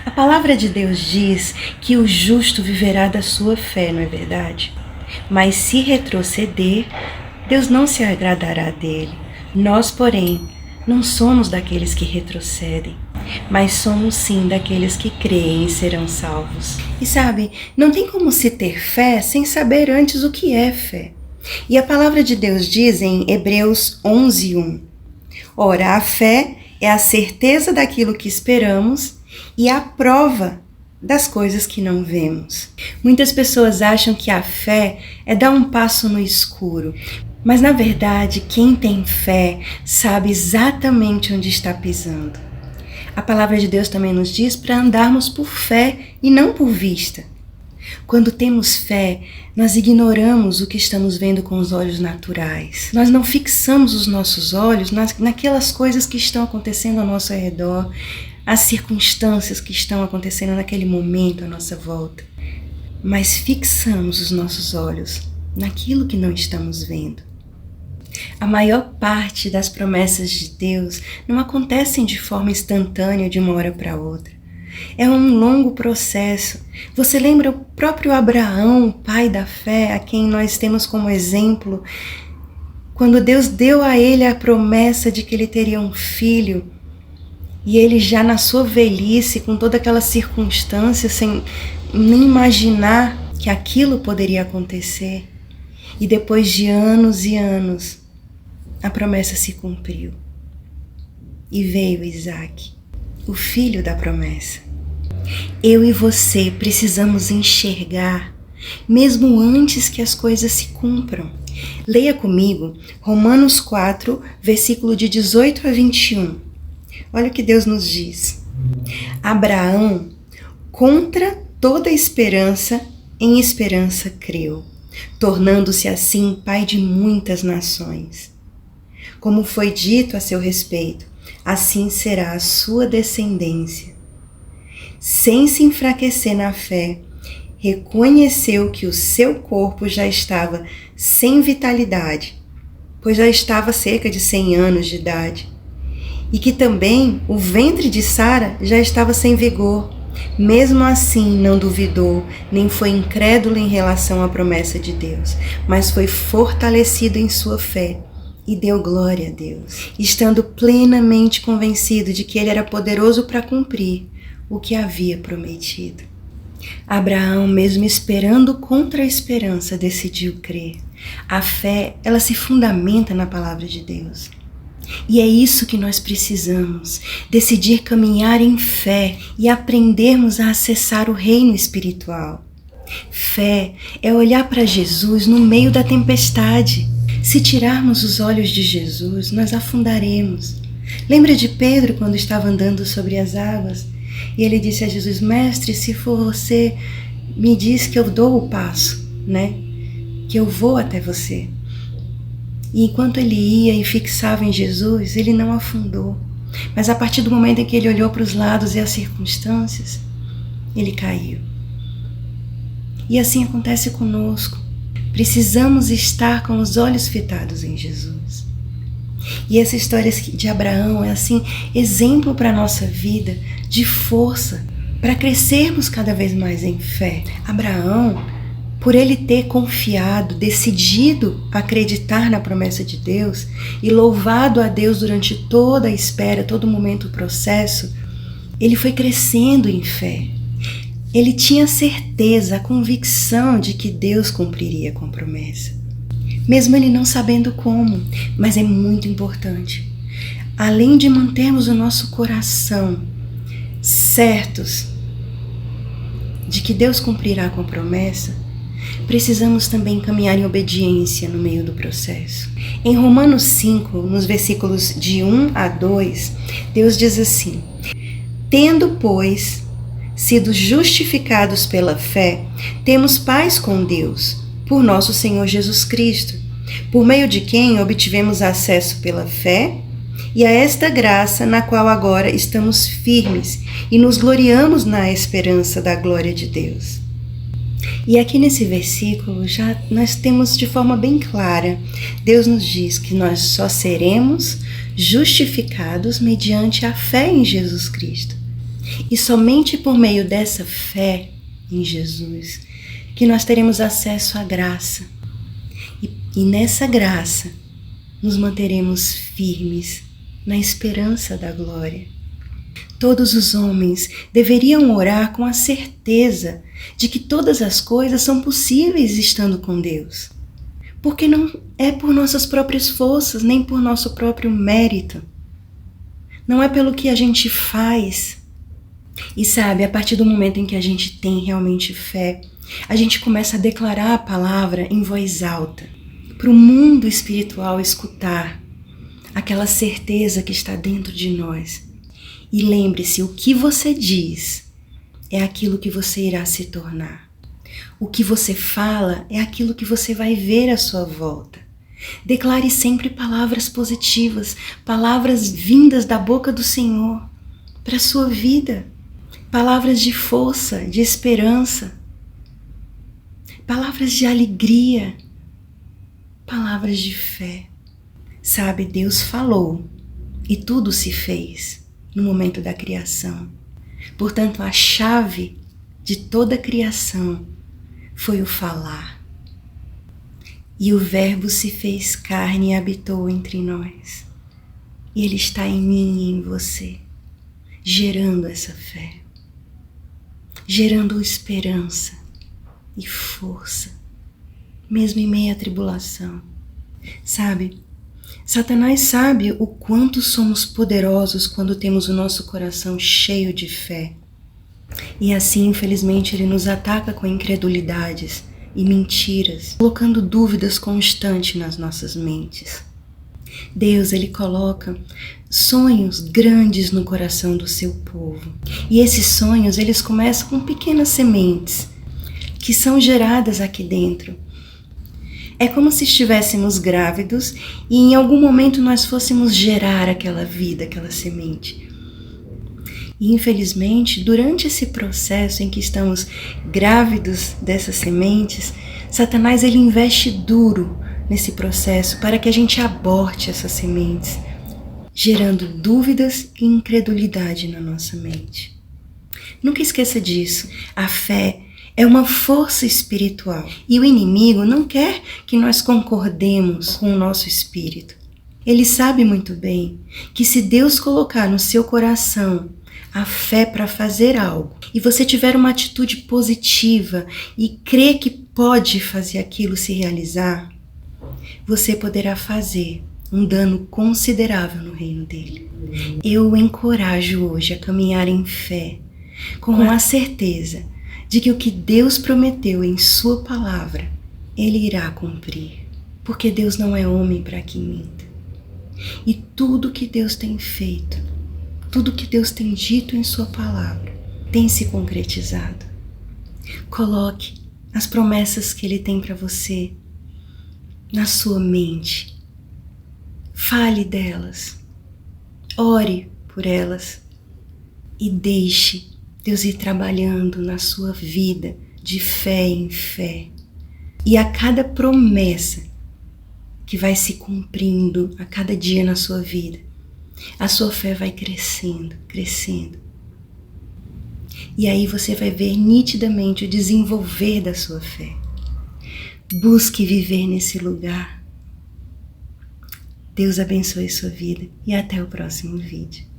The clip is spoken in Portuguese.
A palavra de Deus diz que o justo viverá da sua fé, não é verdade? Mas se retroceder, Deus não se agradará dele. Nós, porém, não somos daqueles que retrocedem, mas somos sim daqueles que creem e serão salvos. E sabe, não tem como se ter fé sem saber antes o que é fé. E a palavra de Deus diz em Hebreus 11:1: Ora, a fé é a certeza daquilo que esperamos e a prova das coisas que não vemos. Muitas pessoas acham que a fé é dar um passo no escuro, mas na verdade quem tem fé sabe exatamente onde está pisando. A palavra de Deus também nos diz para andarmos por fé e não por vista. Quando temos fé, nós ignoramos o que estamos vendo com os olhos naturais. Nós não fixamos os nossos olhos naquelas coisas que estão acontecendo ao nosso redor, as circunstâncias que estão acontecendo naquele momento à nossa volta. Mas fixamos os nossos olhos naquilo que não estamos vendo. A maior parte das promessas de Deus não acontecem de forma instantânea de uma hora para outra. É um longo processo. Você lembra o próprio Abraão, pai da fé, a quem nós temos como exemplo, quando Deus deu a ele a promessa de que ele teria um filho, e ele já na sua velhice, com toda aquela circunstância, sem nem imaginar que aquilo poderia acontecer, e depois de anos e anos, a promessa se cumpriu. E veio Isaac, o filho da promessa. Eu e você precisamos enxergar, mesmo antes que as coisas se cumpram. Leia comigo Romanos 4, versículo de 18 a 21. Olha o que Deus nos diz. Abraão, contra toda esperança, em esperança creu, tornando-se assim pai de muitas nações. Como foi dito a seu respeito, assim será a sua descendência. Sem se enfraquecer na fé, reconheceu que o seu corpo já estava sem vitalidade, pois já estava cerca de 100 anos de idade, e que também o ventre de Sara já estava sem vigor. Mesmo assim, não duvidou, nem foi incrédulo em relação à promessa de Deus, mas foi fortalecido em sua fé e deu glória a Deus, estando plenamente convencido de que ele era poderoso para cumprir o que havia prometido. Abraão, mesmo esperando contra a esperança, decidiu crer. A fé, ela se fundamenta na palavra de Deus. E é isso que nós precisamos, decidir caminhar em fé e aprendermos a acessar o reino espiritual. Fé é olhar para Jesus no meio da tempestade. Se tirarmos os olhos de Jesus, nós afundaremos. Lembra de Pedro quando estava andando sobre as águas? E ele disse a Jesus: Mestre, se for você, me diz que eu dou o passo, né? Que eu vou até você. E enquanto ele ia e fixava em Jesus, ele não afundou. Mas a partir do momento em que ele olhou para os lados e as circunstâncias, ele caiu. E assim acontece conosco. Precisamos estar com os olhos fitados em Jesus. E essa história de Abraão é assim, exemplo para a nossa vida de força, para crescermos cada vez mais em fé. Abraão, por ele ter confiado, decidido acreditar na promessa de Deus e louvado a Deus durante toda a espera, todo momento do processo, ele foi crescendo em fé. Ele tinha certeza, a convicção de que Deus cumpriria com a promessa. Mesmo ele não sabendo como, mas é muito importante. Além de mantermos o nosso coração certos de que Deus cumprirá com a promessa, precisamos também caminhar em obediência no meio do processo. Em Romanos 5, nos versículos de 1 a 2, Deus diz assim: Tendo, pois, sido justificados pela fé, temos paz com Deus, por nosso Senhor Jesus Cristo, por meio de quem obtivemos acesso pela fé e a esta graça na qual agora estamos firmes e nos gloriamos na esperança da glória de Deus. E aqui nesse versículo já nós temos de forma bem clara, Deus nos diz que nós só seremos justificados mediante a fé em Jesus Cristo. E somente por meio dessa fé em Jesus que nós teremos acesso à graça. E nessa graça nos manteremos firmes na esperança da glória. Todos os homens deveriam orar com a certeza de que todas as coisas são possíveis estando com Deus. Porque não é por nossas próprias forças, nem por nosso próprio mérito. Não é pelo que a gente faz. E sabe, a partir do momento em que a gente tem realmente fé, a gente começa a declarar a palavra em voz alta, para o mundo espiritual escutar aquela certeza que está dentro de nós. E lembre-se, o que você diz é aquilo que você irá se tornar. O que você fala é aquilo que você vai ver à sua volta. Declare sempre palavras positivas, palavras vindas da boca do Senhor para a sua vida. Palavras de força, de esperança, palavras de alegria, palavras de fé. Sabe, Deus falou e tudo se fez no momento da criação. Portanto, a chave de toda a criação foi o falar. E o Verbo se fez carne e habitou entre nós. E Ele está em mim e em você, gerando essa fé, gerando esperança e força, mesmo em meio à tribulação. Sabe, Satanás sabe o quanto somos poderosos quando temos o nosso coração cheio de fé. E assim, infelizmente, ele nos ataca com incredulidades e mentiras, colocando dúvidas constantes nas nossas mentes. Deus, Ele coloca sonhos grandes no coração do seu povo. E esses sonhos, eles começam com pequenas sementes que são geradas aqui dentro. É como se estivéssemos grávidos e em algum momento nós fôssemos gerar aquela vida, aquela semente. E infelizmente, durante esse processo em que estamos grávidos dessas sementes, Satanás ele investe duro nesse processo para que a gente aborte essas sementes, gerando dúvidas e incredulidade na nossa mente. Nunca esqueça disso. A fé é uma força espiritual e o inimigo não quer que nós concordemos com o nosso espírito. Ele sabe muito bem que se Deus colocar no seu coração a fé para fazer algo e você tiver uma atitude positiva e crer que pode fazer aquilo se realizar, você poderá fazer um dano considerável no reino dele. Eu o encorajo hoje a caminhar em fé, com a certeza de que o que Deus prometeu em sua palavra, Ele irá cumprir. Porque Deus não é homem para que minta. E tudo que Deus tem feito, tudo que Deus tem dito em sua palavra, tem se concretizado. Coloque as promessas que Ele tem para você na sua mente. Fale delas. Ore por elas. E deixe Deus ir trabalhando na sua vida de fé em fé. E a cada promessa que vai se cumprindo a cada dia na sua vida, a sua fé vai crescendo, crescendo. E aí você vai ver nitidamente o desenvolver da sua fé. Busque viver nesse lugar. Deus abençoe sua vida e até o próximo vídeo.